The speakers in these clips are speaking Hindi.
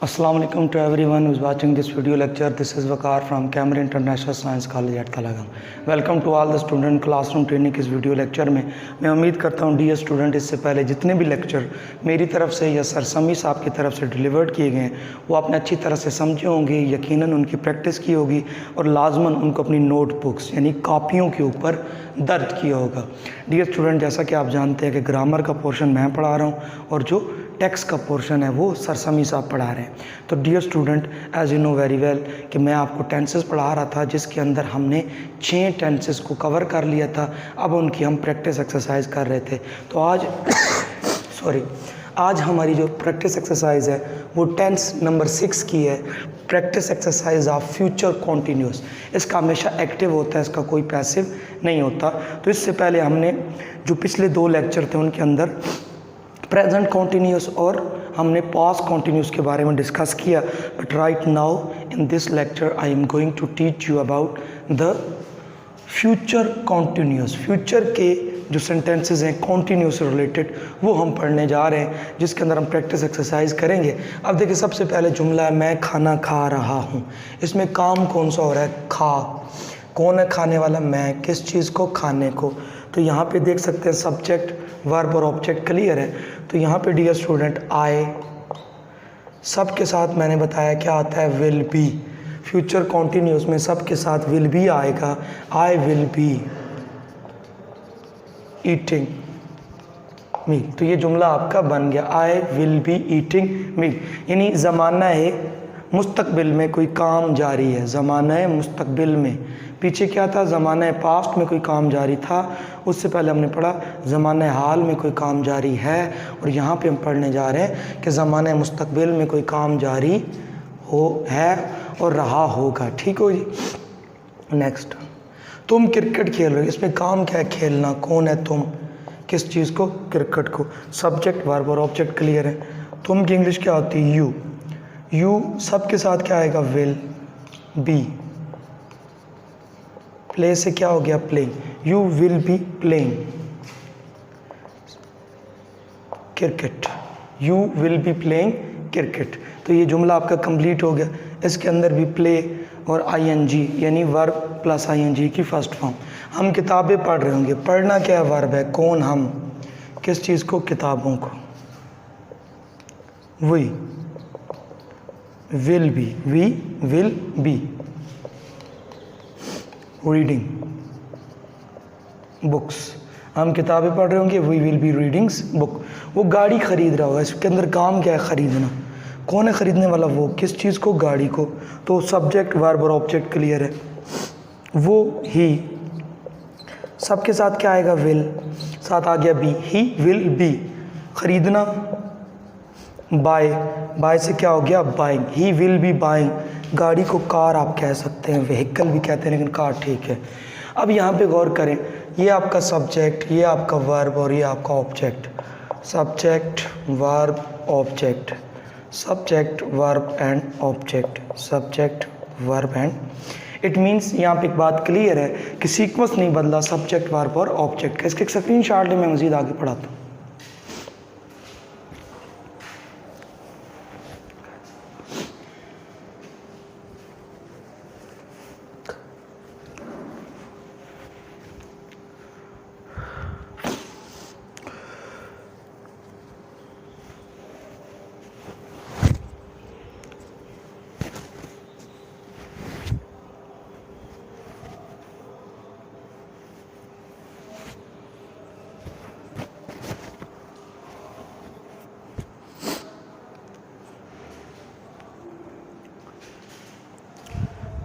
Assalamu alaikum to everyone who is watching this video lecture. This is Waqar from Camry International Science College at Talagam. Welcome to all the student classroom training इस वीडियो लेक्चर में मैं उम्मीद करता हूँ डियर स्टूडेंट इससे पहले जितने भी लेक्चर मेरी तरफ से या सर समी साहब की तरफ से डिलीवर्ड किए गए हैं वो आपने अच्छी तरह से समझे होंगे, यकीनन उनकी प्रैक्टिस की होगी और लाजमन उनको अपनी नोटबुक्स यानी कॉपियों के ऊपर दर्ज किया होगा। डियर स्टूडेंट, जैसा कि आप जानते हैं कि ग्रामर का पोर्शन मैं पढ़ा रहा हूँ और जो टेक्स्ट का पोर्शन है वो सर समी साहब पढ़ा रहे हैं। तो dear student, as you know very well कि मैं आपको टेंसेस पढ़ा रहा था जिसके अंदर हमने 6 टेंसेस को कवर कर लिया था। अब उनकी हम प्रैक्टिस एक्सरसाइज कर रहे थे। तो आज हमारी जो प्रैक्टिस एक्सरसाइज है वो टेंस नंबर 6 की है, practice exercise of future continuous. इसका हमेशा एक्टिव होता है, इसका कोई पैसिव नहीं होता। तो इससे पहले हमने जो पिछले 2 लेक्चर थे उनके अंदर प्रेजेंट कॉन्टीन्यूस और हमने पास्ट कॉन्टीन्यूस के बारे में डिस्कस किया। But right now in this lecture I am going to teach you about the future continuous. Future के जो सेंटेंसेस हैं कॉन्टीन्यूस रिलेटेड वो हम पढ़ने जा रहे हैं, जिसके अंदर हम प्रैक्टिस एक्सरसाइज करेंगे। अब देखिए, सबसे पहले जुमला है मैं खाना खा रहा हूँ। इसमें काम कौन सा हो रहा है? खा। कौन है खाने वाला? मैं। किस चीज़ को? खाने को। तो यहाँ पे देख सकते हैं सब्जेक्ट, वर्ब और ऑब्जेक्ट क्लियर है। तो यहाँ पे डियर स्टूडेंट आए, सब के साथ मैंने बताया क्या आता है? Will be. फ्यूचर कॉन्टीन्यूस में सब के साथ विल बी आएगा। आई विल बी ईटिंग मील। तो ये जुमला आपका बन गया, आई विल बी ईटिंग मील। यानी ज़माना है मुस्तकबिल में कोई काम जारी है। ज़माना है मुस्तकबिल में, पीछे क्या था? ज़माना है पास्ट में कोई काम जारी था। उससे पहले हमने पढ़ा ज़माना है हाल में कोई काम जारी है। और यहाँ पे हम पढ़ने जा रहे हैं कि ज़माना है मुस्तकबिल में कोई काम जारी हो है और रहा होगा। ठीक हो जी। नेक्स्ट, तुम क्रिकेट खेल रहे हो। इसमें काम क्या है? खेलना। कौन है तुम? किस चीज़ को? क्रिकेट को। सब्जेक्ट, वर्ब और ऑब्जेक्ट क्लियर है। तुम की इंग्लिश क्या होती है? यू। यू सब के साथ क्या आएगा? Will be. प्ले से क्या हो गया? Playing. You will be playing cricket. You will be playing cricket. तो ये जुमला आपका कंप्लीट हो गया। इसके अंदर भी प्ले और आईएनजी यानी वर्ब प्लस आईएनजी की फर्स्ट फॉर्म। हम किताबें पढ़ रहे होंगे। पढ़ना क्या है? वर्ब है। कौन? हम। किस चीज़ को? किताबों को। We will be, we will be reading books. हम किताबें पढ़ रहे होंगे। We will be readings book. वो गाड़ी खरीद रहा होगा। इसके अंदर काम क्या है? खरीदना। कौन है खरीदने वाला? वो। किस चीज़ को? गाड़ी को। तो सब्जेक्ट, वर्ब और ऑब्जेक्ट क्लियर है। वो, ही, सबके साथ क्या आएगा? विल। साथ आ गया बी। ही विल बी खरीदना। बाय, बाय से क्या हो गया? Buying. He will be buying. गाड़ी को कार आप कह सकते हैं, व्हीकल भी कहते हैं, लेकिन कार ठीक है। अब यहाँ पे गौर करें, ये आपका सब्जेक्ट, ये आपका वर्ब और ये आपका object. Subject, verb, object. Subject, verb and object. Subject, verb and. It means यहाँ पे एक बात क्लियर है कि सीक्वेंस नहीं बदला, सब्जेक्ट, वर्ब और ऑब्जेक्ट का। इसके एक स्क्रीन शॉट ले, मैं मज़ीद आगे पढ़ाता हूँ।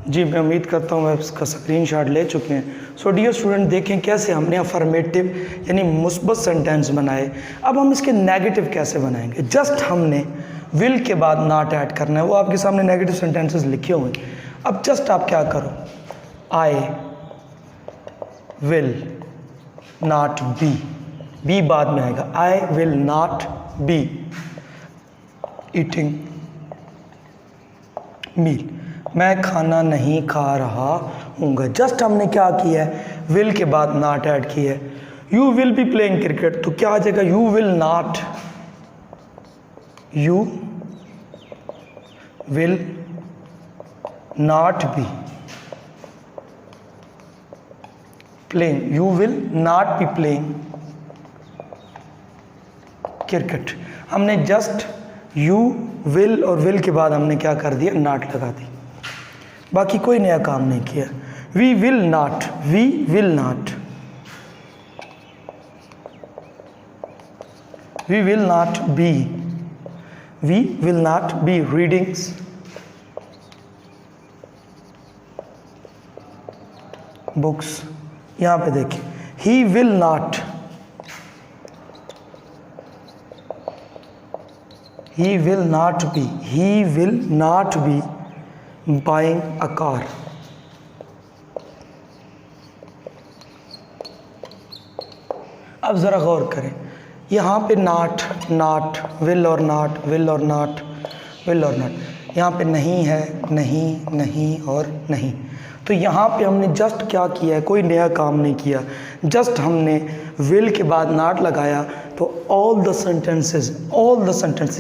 जी, मैं उम्मीद करता हूँ आप इसका स्क्रीनशॉट ले चुके हैं। सो डियर स्टूडेंट, देखें कैसे हमने अफर्मेटिव यानी मुस्बत सेंटेंस बनाए। अब हम इसके नेगेटिव कैसे बनाएंगे? जस्ट हमने विल के बाद नॉट ऐड करना है। वो आपके सामने नेगेटिव सेंटेंसेस लिखे हुए हैं। अब जस्ट आप क्या करो? I will not be, be बाद में आएगा। I will not be eating meal. मैं खाना नहीं खा रहा हूँगा। जस्ट हमने क्या किया है? विल के बाद नॉट ऐड किया है। You will be playing cricket, तो क्या आ जाएगा? You will not, you will not be playing, you will not be playing cricket. हमने जस्ट यू विल और विल के बाद हमने क्या कर दिया, नॉट लगा दी, बाकी कोई नया काम नहीं किया। We will not, we will not, we will not be, we will not be readings books. यहां पे देखिए, he will not, he will not be buying a car। अब ज़रा गौर करें, यहाँ पे नॉट, विल और नॉट, विल और नॉट, विल और नॉट, यहाँ पे नहीं है, नहीं और नहीं। तो यहाँ पे हमने जस्ट क्या किया है, कोई नया काम नहीं किया, जस्ट हमने विल के बाद नॉट लगाया। तो ऑल द सेंटेंसेस,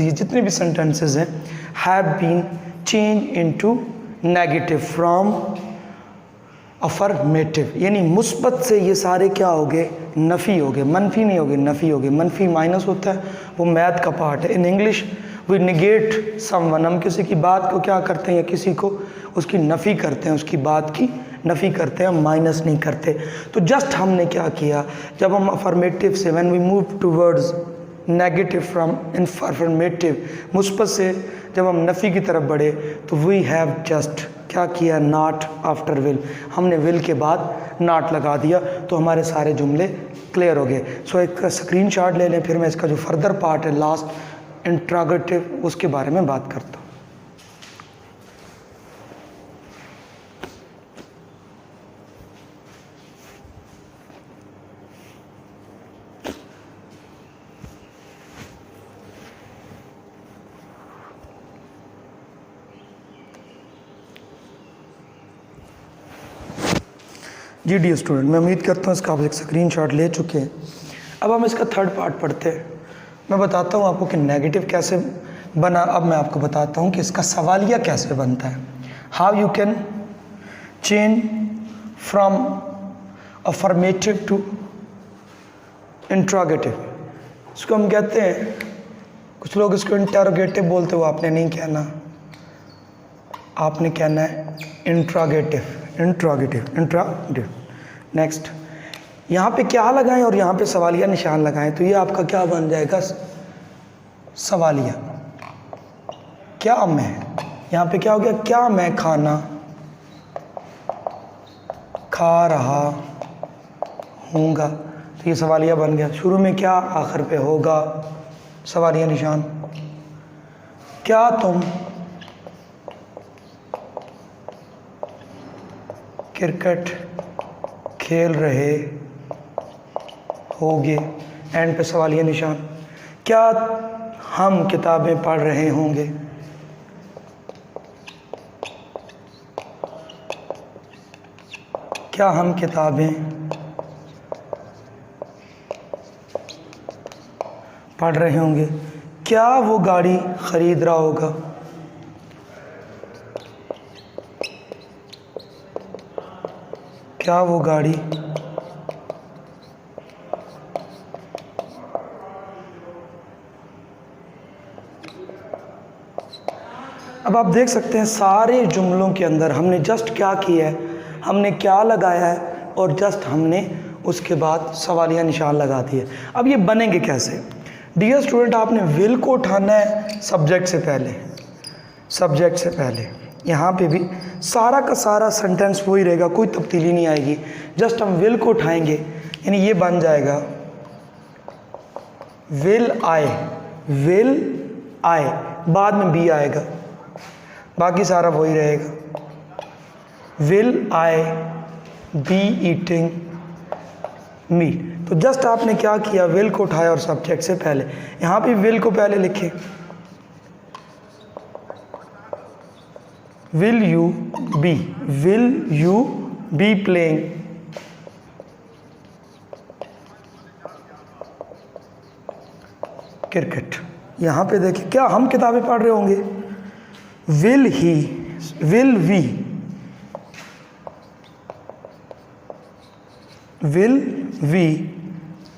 ये जितने भी सेंटेंसेस हैं, have been change into negative from affirmative, यानी मुस्बत से ये सारे क्या हो गए, नफ़ी हो गए, मनफी नहीं हो गए, नफ़ी हो गए। मनफी माइनस होता है, वो मैथ का पार्ट है। In English we negate someone, हम किसी की बात को क्या करते हैं, या किसी को उसकी नफ़ी करते हैं, उसकी बात की नफ़ी करते हैं, माइनस नहीं करते। तो जस्ट हमने क्या किया, जब हम अफर्मेटिव से, when we move towards negative from affirmative, मुस्बत से जब हम नफ़ी की तरफ बढ़े, तो वी हैव जस्ट क्या किया, नॉट आफ्टर विल, हमने विल के बाद नॉट लगा दिया। तो हमारे सारे जुमले क्लियर हो गए। सो एक स्क्रीनशॉट ले लें, फिर मैं इसका जो फर्दर पार्ट है, लास्ट इंट्रोगेटिव, उसके बारे में बात करता हूँ। जी डियर स्टूडेंट, मैं उम्मीद करता हूँ इसका आप एक स्क्रीनशॉट ले चुके हैं। अब हम इसका थर्ड पार्ट पढ़ते हैं। मैं बताता हूँ आपको कि नेगेटिव कैसे बना। अब मैं आपको बताता हूँ कि इसका सवालिया कैसे बनता है। How you can change from affirmative to interrogative. इसको हम कहते हैं, कुछ लोग इसको इंटरोगेटिव बोलते हो, आपने नहीं कहना, आपने कहना है इंट्रोगेटिव। नेक्स्ट, यहाँ पे क्या लगाएं और यहाँ पे सवालिया निशान लगाएं, तो ये आपका क्या बन जाएगा, सवालिया। क्या मैं, यहाँ पे क्या हो गया, क्या मैं खाना खा रहा हूँगा, तो ये सवालिया बन गया। शुरू में क्या, आखिर पे होगा, सवालिया निशान। क्या तुम क्रिकेट खेल रहे होगे, एंड पे सवालिया निशान। क्या हम किताबें पढ़ रहे होंगे, क्या हम किताबें पढ़ रहे होंगे। क्या वो गाड़ी खरीद रहा होगा, क्या वो गाड़ी अब आप देख सकते हैं सारे जुमलों के अंदर हमने जस्ट क्या किया है, हमने क्या लगाया है और जस्ट हमने उसके बाद सवालिया निशान लगा दिए। अब ये बनेंगे कैसे? डियर स्टूडेंट, आपने विल को उठाना है सब्जेक्ट से पहले, सब्जेक्ट से पहले। यहाँ पे भी सारा का सारा सेंटेंस वही रहेगा, कोई तब्दीली नहीं आएगी। जस्ट हम विल को उठाएंगे, यानी ये बन जाएगा विल आए, विल आए, बाद में बी आएगा, बाकी सारा वही रहेगा। Will I be eating meat. तो जस्ट आपने क्या किया, विल को उठाया और सब्जेक्ट से पहले। यहाँ पे विल को पहले लिखे, will you be playing cricket. यहाँ पे देखिए, क्या हम किताबें पढ़ रहे होंगे, will we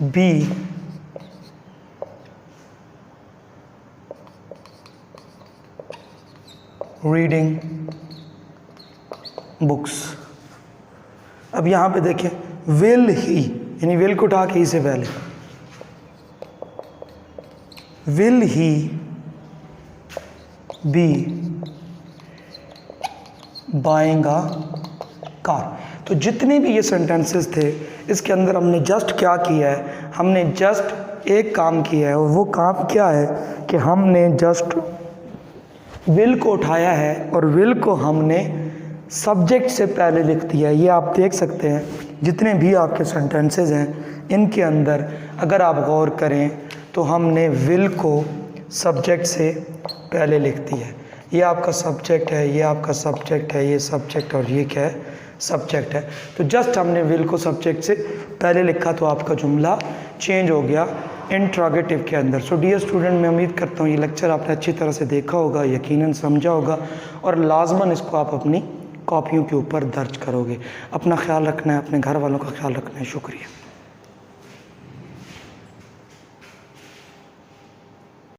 be reading books. अब यहाँ पे देखें, विल ही यानी विल को उठा के ही से पहले, will he B buying a car. तो जितने भी ये सेंटेंसेस थे इसके अंदर हमने जस्ट क्या किया है, हमने जस्ट एक काम किया है, और वो काम क्या है कि हमने जस्ट विल को उठाया है और विल को हमने सब्जेक्ट से पहले लिख दिया है। ये आप देख सकते हैं जितने भी आपके सेंटेंसेस हैं इनके अंदर अगर आप गौर करें तो हमने विल को सब्जेक्ट से पहले लिख दिया है। ये आपका सब्जेक्ट है, ये आपका सब्जेक्ट है, ये सब्जेक्ट और ये क्या है, सब्जेक्ट है। तो जस्ट हमने विल को सब्जेक्ट से पहले लिखा तो आपका जुमला चेंज हो गया इंट्रोगेटिव के अंदर। सो डियर स्टूडेंट, मैं उम्मीद करता हूँ ये लेक्चर आपने अच्छी तरह से देखा होगा, यकीनन समझा होगा, और लाजमन इसको आप अपनी कॉपियों के ऊपर दर्ज करोगे। अपना ख्याल रखना है, अपने घर वालों का ख्याल रखना है। शुक्रिया।